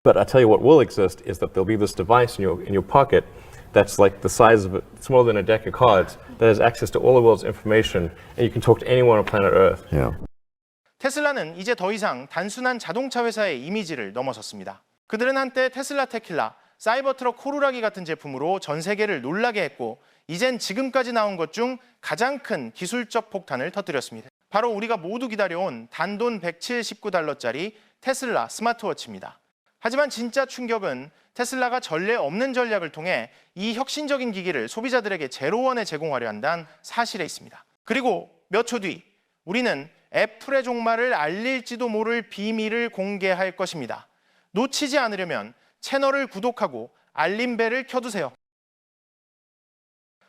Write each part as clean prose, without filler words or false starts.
But I tell you what will exist is that there'll be this device in your pocket that's like the size of smaller than a deck of cards that has access to all the world's information and you can talk to anyone on planet Earth. Yeah. 테슬라는 이제 더 이상 단순한 자동차 회사의 이미지를 넘어섰습니다. 그들은 한때 테슬라 테킬라, 사이버트럭 코루라기 같은 제품으로 전 세계를 놀라게 했고 이젠 지금까지 나온 것 중 가장 큰 기술적 폭탄을 터뜨렸습니다. 바로 우리가 모두 기다려온 단돈 $179짜리 테슬라 스마트워치입니다. 하지만 진짜 충격은 테슬라가 전례 없는 전략을 통해 이 혁신적인 기기를 소비자들에게 제로원에 제공하려 한다는 사실에 있습니다. 그리고 몇 초 뒤 우리는 애플의 종말을 알릴지도 모를 비밀을 공개할 것입니다. 놓치지 않으려면 채널을 구독하고 알림벨을 켜두세요.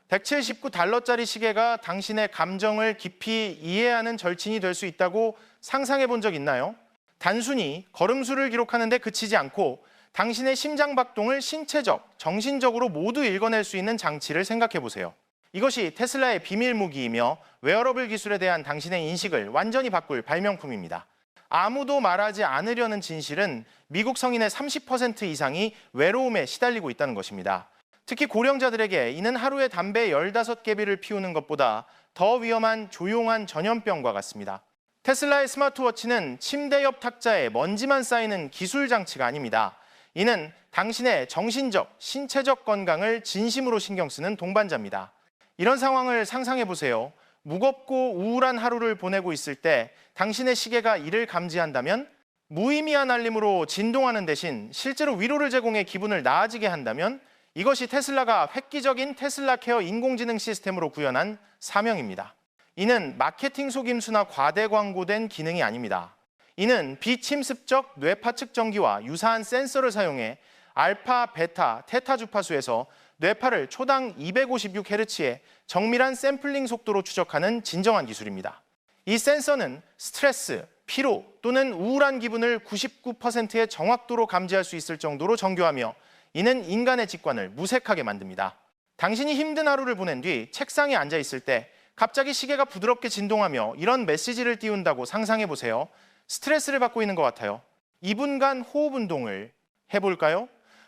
$179짜리 시계가 당신의 감정을 깊이 이해하는 절친이 될 수 있다고 상상해 본 적 있나요? 단순히 걸음수를 기록하는 데 그치지 않고 당신의 심장 박동을 신체적, 정신적으로 모두 읽어낼 수 있는 장치를 생각해 보세요. 이것이 테슬라의 비밀 무기이며 웨어러블 기술에 대한 당신의 인식을 완전히 바꿀 발명품입니다. 아무도 말하지 않으려는 진실은 미국 성인의 30% 이상이 외로움에 시달리고 있다는 것입니다. 특히 고령자들에게 이는 하루에 담배 15개비를 피우는 것보다 더 위험한 조용한 전염병과 같습니다. 테슬라의 스마트워치는 침대 옆 탁자에 먼지만 쌓이는 기술 장치가 아닙니다. 이는 당신의 정신적, 신체적 건강을 진심으로 신경 쓰는 동반자입니다. 이런 상황을 상상해 보세요. 무겁고 우울한 하루를 보내고 있을 때 당신의 시계가 이를 감지한다면, 무의미한 알림으로 진동하는 대신 실제로 위로를 제공해 기분을 나아지게 한다면 이것이 테슬라가 획기적인 테슬라 케어 인공지능 시스템으로 구현한 사명입니다. 이는 마케팅 속임수나 과대 광고된 기능이 아닙니다. 이는 비침습적 뇌파 측정기와 유사한 센서를 사용해 알파, 베타, 테타 주파수에서 뇌파를 초당 256Hz의 정밀한 샘플링 속도로 추적하는 진정한 기술입니다. 이 센서는 스트레스, 피로 또는 우울한 기분을 99%의 정확도로 감지할 수 있을 정도로 정교하며 이는 인간의 직관을 무색하게 만듭니다. 당신이 힘든 하루를 보낸 뒤 책상에 앉아 있을 때 갑자기 시계가 부드럽게 진동하며 이런 메시지를 띄운다고 상상해 보세요. 스트레스를 받고 있는 것 같아요. 2분간 호흡 운동을 해볼까요?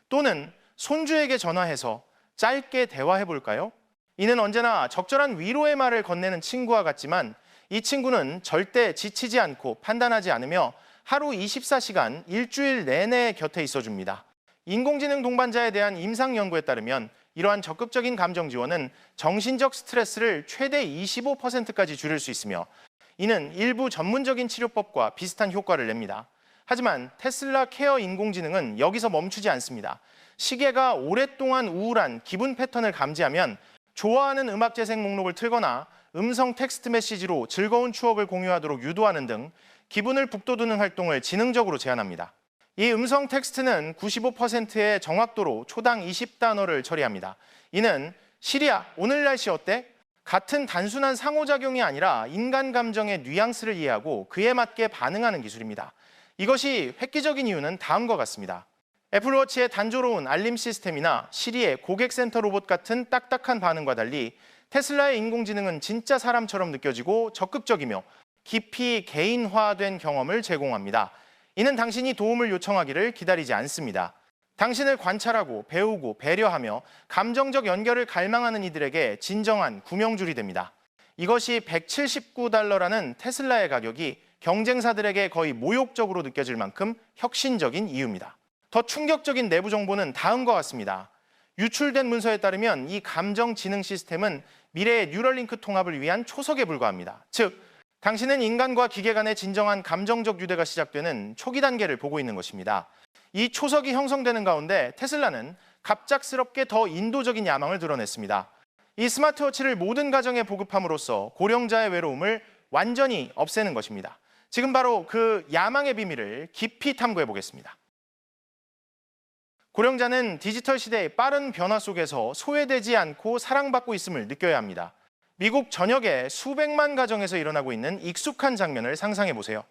또는 손주에게 전화해서 짧게 대화해 볼까요? 이는 언제나 적절한 위로의 말을 건네는 친구와 같지만 이 친구는 절대 지치지 않고 판단하지 않으며 하루 24시간 일주일 내내 곁에 있어줍니다. 인공지능 동반자에 대한 임상 연구에 따르면 이러한 적극적인 감정 지원은 정신적 스트레스를 최대 25%까지 줄일 수 있으며 이는 일부 전문적인 치료법과 비슷한 효과를 냅니다. 하지만 테슬라 케어 인공지능은 여기서 멈추지 않습니다. 시계가 오랫동안 우울한 기분 패턴을 감지하면 좋아하는 음악 재생 목록을 틀거나 음성 텍스트 메시지로 즐거운 추억을 공유하도록 유도하는 등 기분을 북돋우는 활동을 지능적으로 제안합니다. 이 음성 텍스트는 95%의 정확도로 초당 20단어를 처리합니다. 이는 시리야, 오늘 날씨 어때? 같은 단순한 상호작용이 아니라 인간 감정의 뉘앙스를 이해하고 그에 맞게 반응하는 기술입니다. 이것이 획기적인 이유는 다음과 같습니다. 애플워치의 단조로운 알림 시스템이나 시리의 고객센터 로봇 같은 딱딱한 반응과 달리 테슬라의 인공지능은 진짜 사람처럼 느껴지고 적극적이며 깊이 개인화된 경험을 제공합니다. 이는 당신이 도움을 요청하기를 기다리지 않습니다. 당신을 관찰하고 배우고 배려하며 감정적 연결을 갈망하는 이들에게 진정한 구명줄이 됩니다. 이것이 $179라는 테슬라의 가격이 경쟁사들에게 거의 모욕적으로 느껴질 만큼 혁신적인 이유입니다. 더 충격적인 내부 정보는 다음과 같습니다. 유출된 문서에 따르면 이 감정 지능 시스템은 미래의 뉴럴링크 통합을 위한 초석에 불과합니다. 즉, 당신은 인간과 기계 간의 진정한 감정적 유대가 시작되는 초기 단계를 보고 있는 것입니다. 이 초석이 형성되는 가운데 테슬라는 갑작스럽게 더 인도적인 야망을 드러냈습니다. 이 스마트워치를 모든 가정에 보급함으로써 고령자의 외로움을 완전히 없애는 것입니다. 지금 바로 그 야망의 비밀을 깊이 탐구해 보겠습니다. 고령자는 디지털 시대의 빠른 변화 속에서 소외되지 않고 사랑받고 있음을 느껴야 합니다. 미국 전역의 수백만 가정에서 일어나고 있는 익숙한 장면을 상상해 보세요.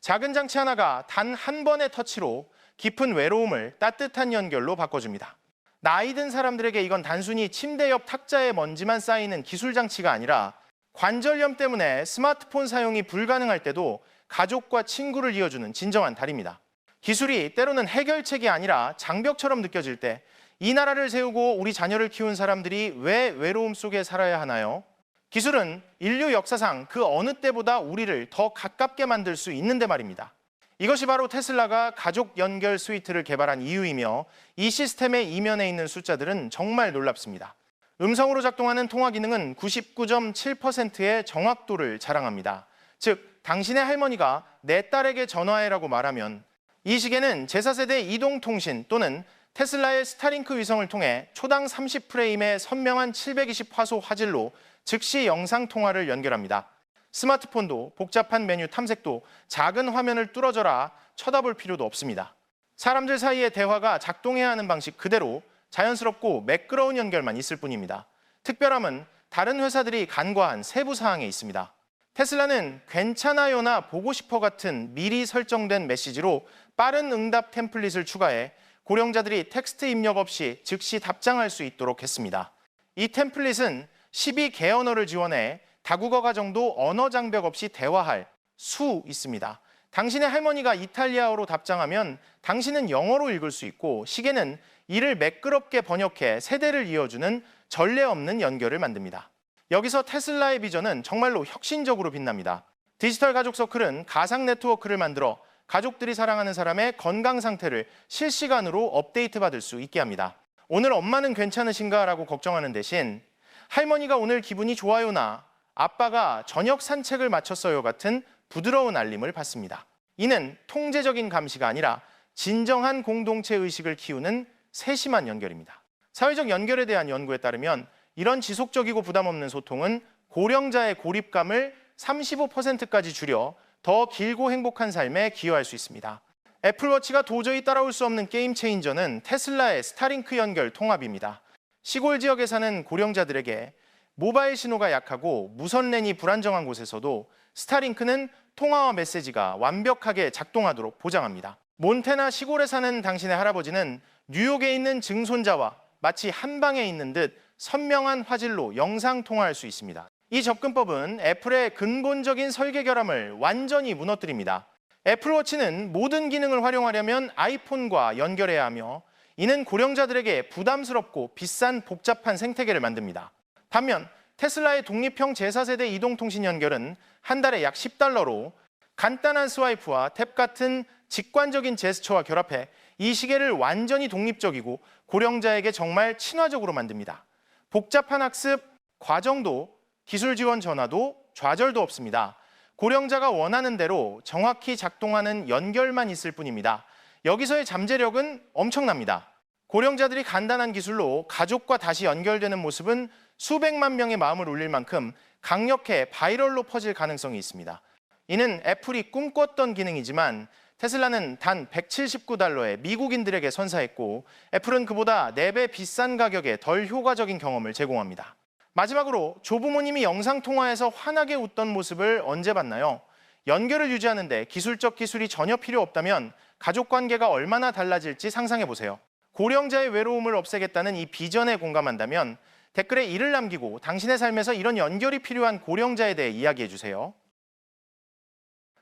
작은 장치 하나가 단 한 번의 터치로 깊은 외로움을 따뜻한 연결로 바꿔줍니다. 나이 든 사람들에게 이건 단순히 침대 옆 탁자에 먼지만 쌓이는 기술 장치가 아니라 관절염 때문에 스마트폰 사용이 불가능할 때도 가족과 친구를 이어주는 진정한 달입니다. 기술이 때로는 해결책이 아니라 장벽처럼 느껴질 때 이 나라를 세우고 우리 자녀를 키운 사람들이 왜 외로움 속에 살아야 하나요? 기술은 인류 역사상 그 어느 때보다 우리를 더 가깝게 만들 수 있는데 말입니다. 이것이 바로 테슬라가 가족 연결 스위트를 개발한 이유이며 이 시스템의 이면에 있는 숫자들은 정말 놀랍습니다. 음성으로 작동하는 통화 기능은 99.7%의 정확도를 자랑합니다. 즉, 당신의 할머니가 내 딸에게 전화해라고 말하면 이 시계는 제4세대 이동통신 또는 테슬라의 스타링크 위성을 통해 초당 30프레임의 선명한 720화소 화질로 즉시 영상통화를 연결합니다. 스마트폰도 복잡한 메뉴 탐색도 작은 화면을 뚫어져라 쳐다볼 필요도 없습니다. 사람들 사이의 대화가 작동해야 하는 방식 그대로 자연스럽고 매끄러운 연결만 있을 뿐입니다. 특별함은 다른 회사들이 간과한 세부 사항에 있습니다. 테슬라는 괜찮아요나 보고 싶어 같은 미리 설정된 메시지로 빠른 응답 템플릿을 추가해 고령자들이 텍스트 입력 없이 즉시 답장할 수 있도록 했습니다. 이 템플릿은 12개 언어를 지원해 다국어 가정도 언어 장벽 없이 대화할 수 있습니다. 당신의 할머니가 이탈리아어로 답장하면 당신은 영어로 읽을 수 있고 시계는 이를 매끄럽게 번역해 세대를 이어주는 전례 없는 연결을 만듭니다. 여기서 테슬라의 비전은 정말로 혁신적으로 빛납니다. 디지털 가족 서클은 가상 네트워크를 만들어 가족들이 사랑하는 사람의 건강 상태를 실시간으로 업데이트 받을 수 있게 합니다. 오늘 엄마는 괜찮으신가? 라고 걱정하는 대신 할머니가 오늘 기분이 좋아요나 아빠가 저녁 산책을 마쳤어요 같은 부드러운 알림을 받습니다. 이는 통제적인 감시가 아니라 진정한 공동체 의식을 키우는 세심한 연결입니다. 사회적 연결에 대한 연구에 따르면 이런 지속적이고 부담 없는 소통은 고령자의 고립감을 35%까지 줄여 더 길고 행복한 삶에 기여할 수 있습니다. 애플워치가 도저히 따라올 수 없는 게임 체인저는 테슬라의 스타링크 연결 통합입니다. 시골 지역에 사는 고령자들에게 모바일 신호가 약하고 무선 랜이 불안정한 곳에서도 스타링크는 통화와 메시지가 완벽하게 작동하도록 보장합니다. 몬태나 시골에 사는 당신의 할아버지는 뉴욕에 있는 증손자와 마치 한 방에 있는 듯 선명한 화질로 영상 통화할 수 있습니다. 이 접근법은 애플의 근본적인 설계 결함을 완전히 무너뜨립니다. 애플워치는 모든 기능을 활용하려면 아이폰과 연결해야 하며 이는 고령자들에게 부담스럽고 비싼 복잡한 생태계를 만듭니다. 반면 테슬라의 독립형 제4세대 이동통신 연결은 한 달에 약 $10로 간단한 스와이프와 탭 같은 직관적인 제스처와 결합해 이 시계를 완전히 독립적이고 고령자에게 정말 친화적으로 만듭니다. 복잡한 학습 과정도 기술 지원 전화도 좌절도 없습니다. 고령자가 원하는 대로 정확히 작동하는 연결만 있을 뿐입니다. 여기서의 잠재력은 엄청납니다. 고령자들이 간단한 기술로 가족과 다시 연결되는 모습은 수백만 명의 마음을 울릴 만큼 강력해 바이럴로 퍼질 가능성이 있습니다. 이는 애플이 꿈꿨던 기능이지만 테슬라는 단 $179에 미국인들에게 선사했고 애플은 그보다 4배 비싼 가격에 덜 효과적인 경험을 제공합니다. 마지막으로 조부모님이 영상통화에서 환하게 웃던 모습을 언제 봤나요? 연결을 유지하는 데 기술적 기술이 전혀 필요 없다면 가족 관계가 얼마나 달라질지 상상해 보세요. 고령자의 외로움을 없애겠다는 이 비전에 공감한다면 댓글에 이를 남기고 당신의 삶에서 이런 연결이 필요한 고령자에 대해 이야기해 주세요.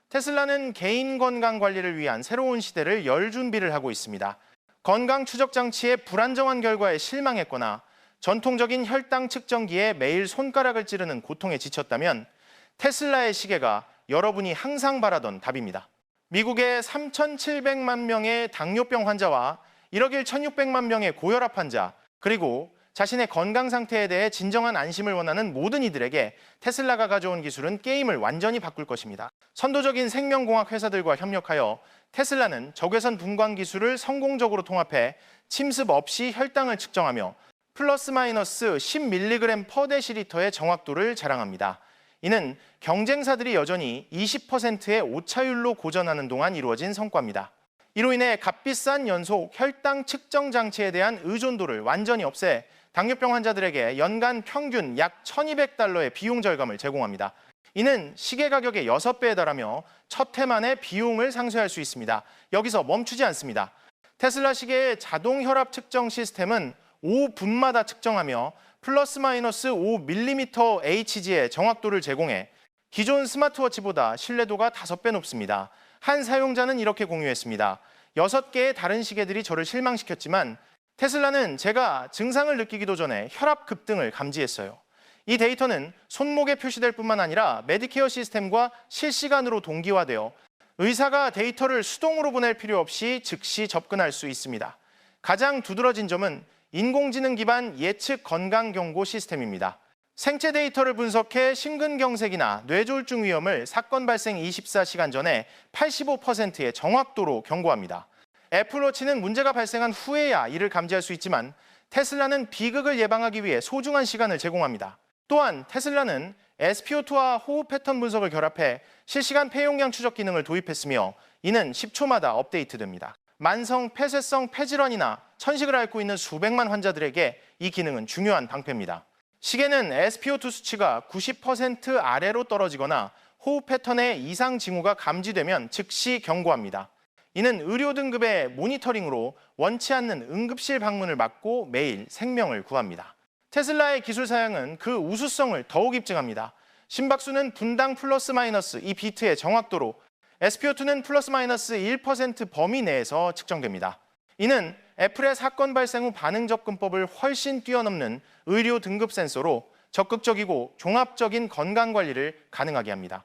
테슬라는 개인 건강 관리를 위한 새로운 시대를 열 준비를 하고 있습니다. 건강 추적 장치의 불안정한 결과에 실망했거나 전통적인 혈당 측정기에 매일 손가락을 찌르는 고통에 지쳤다면 테슬라의 시계가 여러분이 항상 바라던 답입니다. 미국의 3,700만 명의 당뇨병 환자와 1억 1,600만 명의 고혈압 환자, 그리고 자신의 건강 상태에 대해 진정한 안심을 원하는 모든 이들에게 테슬라가 가져온 기술은 게임을 완전히 바꿀 것입니다. 선도적인 생명공학 회사들과 협력하여 테슬라는 적외선 분광 기술을 성공적으로 통합해 침습 없이 혈당을 측정하며 플러스 마이너스 10mg/데시리터의 정확도를 자랑합니다. 이는 경쟁사들이 여전히 20%의 오차율로 고전하는 동안 이루어진 성과입니다. 이로 인해 값비싼 연속 혈당 측정 장치에 대한 의존도를 완전히 없애 당뇨병 환자들에게 연간 평균 약 $1,200의 비용 절감을 제공합니다. 이는 시계 가격의 6배에 달하며 첫 해 만에 비용을 상쇄할 수 있습니다. 여기서 멈추지 않습니다. 테슬라 시계의 자동 혈압 측정 시스템은 5분마다 측정하며 플러스 마이너스 5mm Hg의 정확도를 제공해 기존 스마트워치보다 신뢰도가 5배 높습니다. 한 사용자는 이렇게 공유했습니다. 6개의 다른 시계들이 저를 실망시켰지만 테슬라는 제가 증상을 느끼기도 전에 혈압 급등을 감지했어요. 이 데이터는 손목에 표시될 뿐만 아니라 메디케어 시스템과 실시간으로 동기화되어 의사가 데이터를 수동으로 보낼 필요 없이 즉시 접근할 수 있습니다. 가장 두드러진 점은 인공지능 기반 예측 건강 경고 시스템입니다. 생체 데이터를 분석해 심근경색이나 뇌졸중 위험을 사건 발생 24시간 전에 85%의 정확도로 경고합니다. 애플워치는 문제가 발생한 후에야 이를 감지할 수 있지만 테슬라는 비극을 예방하기 위해 소중한 시간을 제공합니다. 또한 테슬라는 SpO2와 호흡 패턴 분석을 결합해 실시간 폐용량 추적 기능을 도입했으며 이는 10초마다 업데이트됩니다. 만성 폐쇄성 폐질환이나 천식을 앓고 있는 수백만 환자들에게 이 기능은 중요한 방패입니다. 시계는 SpO2 수치가 90% 아래로 떨어지거나 호흡 패턴의 이상 징후가 감지되면 즉시 경고합니다. 이는 의료 등급의 모니터링으로 원치 않는 응급실 방문을 막고 매일 생명을 구합니다. 테슬라의 기술 사양은 그 우수성을 더욱 입증합니다. 심박수는 분당 플러스 마이너스 2비트의 정확도로, SpO2는 플러스 마이너스 1% 범위 내에서 측정됩니다. 이는 애플의 사건 발생 후 반응 접근법을 훨씬 뛰어넘는 의료 등급 센서로 적극적이고 종합적인 건강 관리를 가능하게 합니다.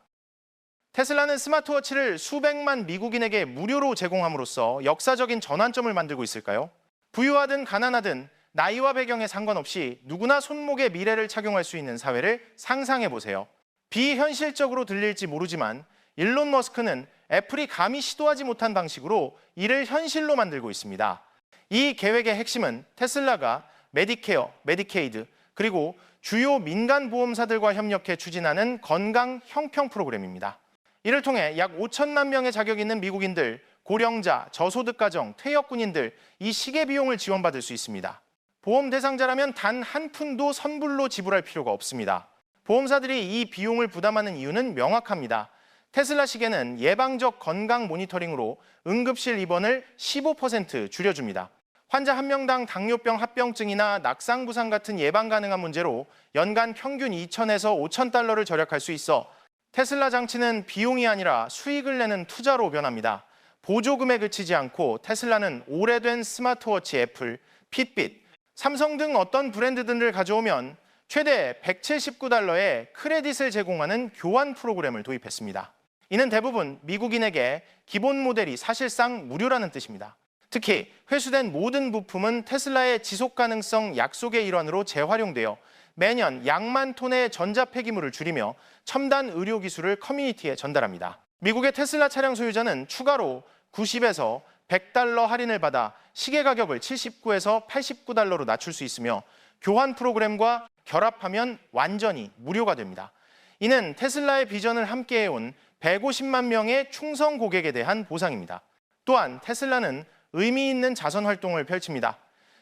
테슬라는 스마트워치를 수백만 미국인에게 무료로 제공함으로써 역사적인 전환점을 만들고 있을까요? 부유하든 가난하든 나이와 배경에 상관없이 누구나 손목에 미래를 착용할 수 있는 사회를 상상해 보세요. 비현실적으로 들릴지 모르지만 일론 머스크는 애플이 감히 시도하지 못한 방식으로 이를 현실로 만들고 있습니다. 이 계획의 핵심은 테슬라가 메디케어, 메디케이드, 그리고 주요 민간 보험사들과 협력해 추진하는 건강 형평 프로그램입니다. 이를 통해 약 5천만 명의 자격 있는 미국인들, 고령자, 저소득 가정, 퇴역 군인들 이 시계 비용을 지원받을 수 있습니다. 보험 대상자라면 단 한 푼도 선불로 지불할 필요가 없습니다. 보험사들이 이 비용을 부담하는 이유는 명확합니다. 테슬라 시계는 예방적 건강 모니터링으로 응급실 입원을 15% 줄여줍니다. 환자 한 명당 당뇨병 합병증이나 낙상 부상 같은 예방 가능한 문제로 연간 평균 2,000에서 5,000달러를 절약할 수 있어 테슬라 장치는 비용이 아니라 수익을 내는 투자로 변합니다. 보조금에 그치지 않고 테슬라는 오래된 스마트워치 애플, 핏빗, 삼성 등 어떤 브랜드들을 가져오면 최대 179달러의 크레딧을 제공하는 교환 프로그램을 도입했습니다. 이는 대부분 미국인에게 기본 모델이 사실상 무료라는 뜻입니다. 특히 회수된 모든 부품은 테슬라의 지속 가능성 약속의 일환으로 재활용되어 매년 약만 톤의 전자 폐기물을 줄이며 첨단 의료 기술을 커뮤니티에 전달합니다. 미국의 테슬라 차량 소유자는 추가로 90에서 100달러 할인을 받아 시계 가격을 79에서 89달러로 낮출 수 있으며 교환 프로그램과 결합하면 완전히 무료가 됩니다. 이는 테슬라의 비전을 함께해온 150만 명의 충성 고객에 대한 보상입니다. 또한 테슬라는 의미 있는 자선 활동을 펼칩니다.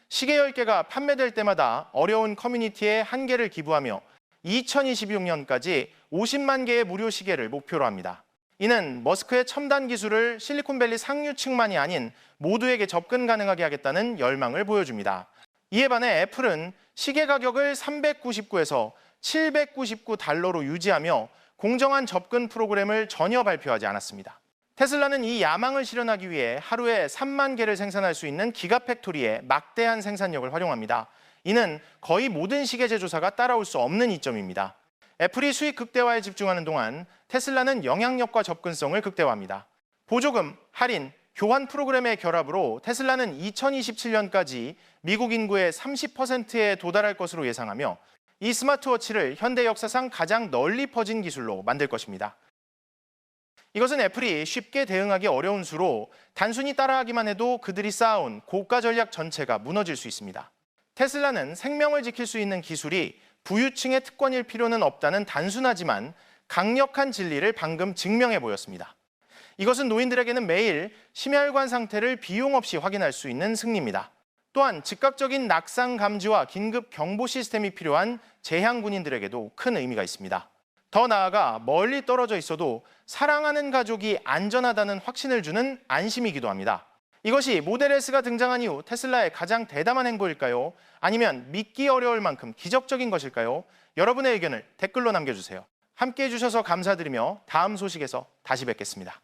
시계 10개가 판매될 때마다 어려운 커뮤니티에 한 개를 기부하며 2026년까지 50만 개의 무료 시계를 목표로 합니다. 이는 머스크의 첨단 기술을 실리콘밸리 상류층만이 아닌 모두에게 접근 가능하게 하겠다는 열망을 보여줍니다. 이에 반해 애플은 시계 가격을 399에서 799달러로 유지하며 공정한 접근 프로그램을 전혀 발표하지 않았습니다. 테슬라는 이 야망을 실현하기 위해 하루에 3만 개를 생산할 수 있는 기가팩토리의 막대한 생산력을 활용합니다. 이는 거의 모든 시계 제조사가 따라올 수 없는 이점입니다. 애플이 수익 극대화에 집중하는 동안 테슬라는 영향력과 접근성을 극대화합니다. 보조금, 할인, 교환 프로그램의 결합으로 테슬라는 2027년까지 미국 인구의 30%에 도달할 것으로 예상하며 이 스마트워치를 현대 역사상 가장 널리 퍼진 기술로 만들 것입니다. 이것은 애플이 쉽게 대응하기 어려운 수로 단순히 따라하기만 해도 그들이 쌓아온 고가 전략 전체가 무너질 수 있습니다. 테슬라는 생명을 지킬 수 있는 기술이 부유층의 특권일 필요는 없다는 단순하지만 강력한 진리를 방금 증명해 보였습니다. 이것은 노인들에게는 매일 심혈관 상태를 비용 없이 확인할 수 있는 승리입니다. 또한 즉각적인 낙상 감지와 긴급 경보 시스템이 필요한 재향 군인들에게도 큰 의미가 있습니다. 더 나아가 멀리 떨어져 있어도 사랑하는 가족이 안전하다는 확신을 주는 안심이기도 합니다. 이것이 모델 S가 등장한 이후 테슬라의 가장 대담한 행보일까요? 아니면 믿기 어려울 만큼 기적적인 것일까요? 여러분의 의견을 댓글로 남겨주세요. 함께해 주셔서 감사드리며 다음 소식에서 다시 뵙겠습니다.